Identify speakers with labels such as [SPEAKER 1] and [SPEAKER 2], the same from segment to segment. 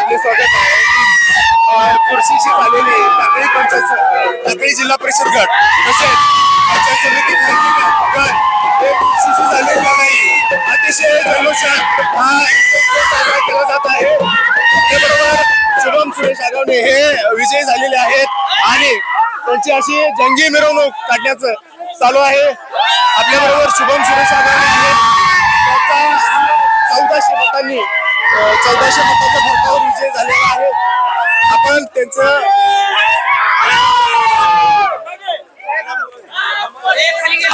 [SPEAKER 1] आपले स्वागत आहे. चुरशीची झालेली टाकळी जिल्हा परिषद गट तसेच पंचायत समिती गट हे चुरशीची झालेली नाही अतिशय जल्लोषात हा साजरा केला जात आहे. त्याबरोबर शुभम सुरेश आगवणे हे विजयी झालेले आहेत आणि त्यांची अशी जंगी मिरवणूक काढण्याचं चालू आहे. आपल्या बरोबर शुभम सुरेश आगवणे आहेत. त्याचा 1400 मतांच्या फरकावर विजय झालेला आहे. आपण त्यांचं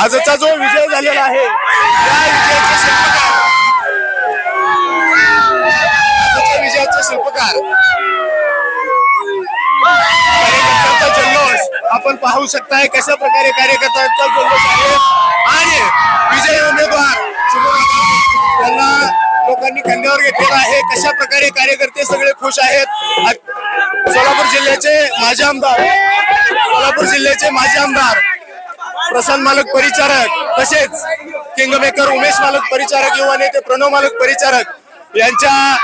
[SPEAKER 1] आजचा जो विजय झालेला आहे त्या विजयाचे शिल्पकार कार्यकर्त्यांचा जल्लोष आपण पाहू शकताय. कशा प्रकारे कार्यकर्त्यांचा जल्लोष आहे आणि विजयी उमेदवार त्यांना लोकांनी खांद्यावर घेतलेला आहे. कशा प्रकारे कार्यकर्ते सगळे खुश आहेत. सोलापूर जिल्ह्याचे माजी आमदार प्रशांत मालक परिचारक तसेच किंगमेकर उमेश मालक परिचारक युवा नेते प्रणव मालक परिचारक यांच्या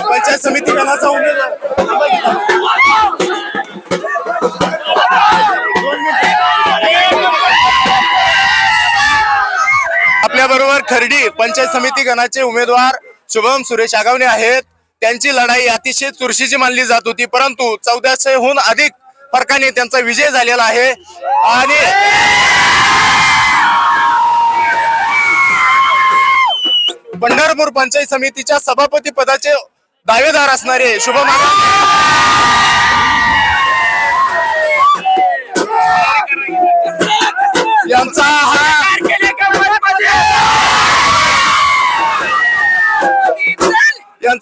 [SPEAKER 1] पंचायत समिती गणाचा उमेदवार आपल्या बरोबर खर्डी पंचायत समिती गणाचे उमेदवार शुभम सुरेश आगवणे आहेत. त्यांची लढाई अतिशय चुरशीची मानली जात होती, परंतु 1400हून अधिक फरकाने त्यांचा विजय झालेला आहे. आणि पंढरपूर पंचायत समितीच्या सभापती पदाचे दावेदार असणारे शुभम यांचा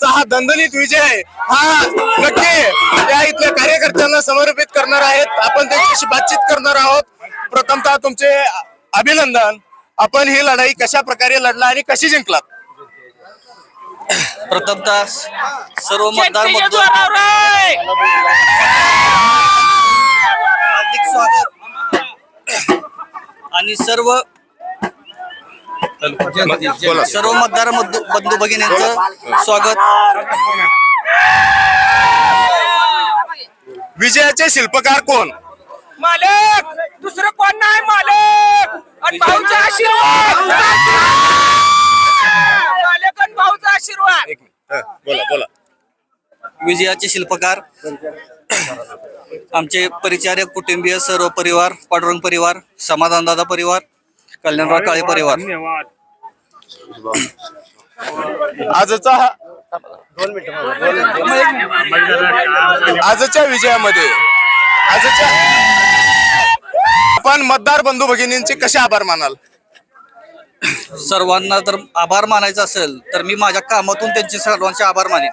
[SPEAKER 1] हा दणदणीत विजय हा नक्की त्या इथल्या कार्यकर्त्यांना समर्पित करणार आहेत. आपण त्यांच्याशी बातचीत करणार आहोत. प्रथमतः तुमचे अभिनंदन. आपण ही लढाई कशा प्रकारे लढला आणि कशी जिंकलात?
[SPEAKER 2] प्रथमतः सर्व मतदार हार्दिक स्वागत आणि सर्व मतदार बंधू भगिनींचं स्वागत.
[SPEAKER 1] विजयाचे शिल्पकार कोण?
[SPEAKER 3] मालक दुसरं कोण नाही. मालक आणि भाऊचा आशीर्वाद. मालक आणि भाऊचा आशीर्वाद.
[SPEAKER 1] बोला.
[SPEAKER 2] विजयाचे शिल्पकार आमचे परिचारक कुटुंबीय सर्व परिवार, पांडुरंग परिवार, समाधानदादा परिवार, कल्याणराव काळे परिवार.
[SPEAKER 1] आजच्या विजयामध्ये आपण मतदार बंधू भगिनींचे कसे आभार मानाल?
[SPEAKER 2] सर्वांना तर आभार मानायचा असेल तर मी माझ्या कामातून त्यांचे सर्वांचे आभार मानेन.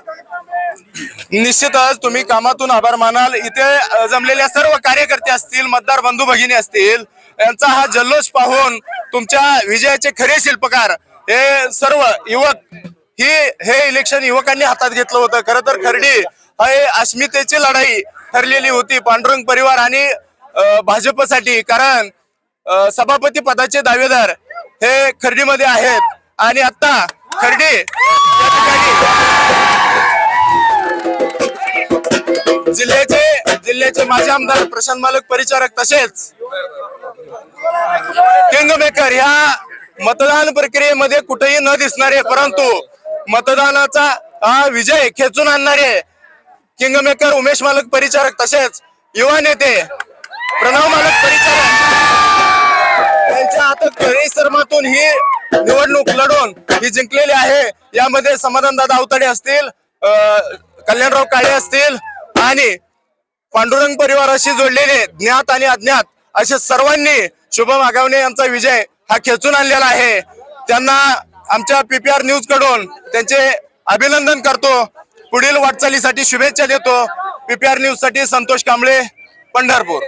[SPEAKER 1] निश्चितच तुम्ही कामातून आभार मानाल. इथे जमलेल्या सर्व कार्यकर्ते असतील, मतदार बंधू भगिनी असतील, यांचा हा जल्लोष पाहून तुमच्या विजयाचे खरे शिल्पकार हे सर्व युवक हे इलेक्शन युवकांनी हातात घेतलं होतं. खरं तर खर्डी हे अस्मितेची लढाई ठरलेली होती पांडुरंग परिवार आणि भाजपसाठी. कारण सभापती पदाचे दावेदार हे खर्डीमध्ये आहेत आणि आता खर्डी या ठिकाणी जिल्ह्याचे माजी आमदार प्रशांत मालक परिचारक तसेच किंगमेकर ह्या मतदान प्रक्रियेमध्ये कुठेही न दिसणारे परंतु मतदानाचा हा विजय खेचून आणणारे किंगमेकर उमेश मालक परिचारक तसेच युवा नेते प्रणव मालक परिचारक यांच्या हातात परिश्रमातून ही निवडणूक लढून ही जिंकलेली आहे. यामध्ये समाधानदादा अवताडे असतील, कल्याणराव काळे असतील आणि पांडुरंग परिवाराशी जोडलेले ज्ञात आणि अज्ञात असे सर्वांनी शुभम आगवणे यांचा विजय हा खेचून आणलेला आहे. त्यांना आमच्या PPR न्यूज कडून त्यांचे अभिनंदन करतो. पुढील वाटचालीसाठी शुभेच्छा देतो. PPR न्यूज साठी संतोष कांबळे, पंढरपूर.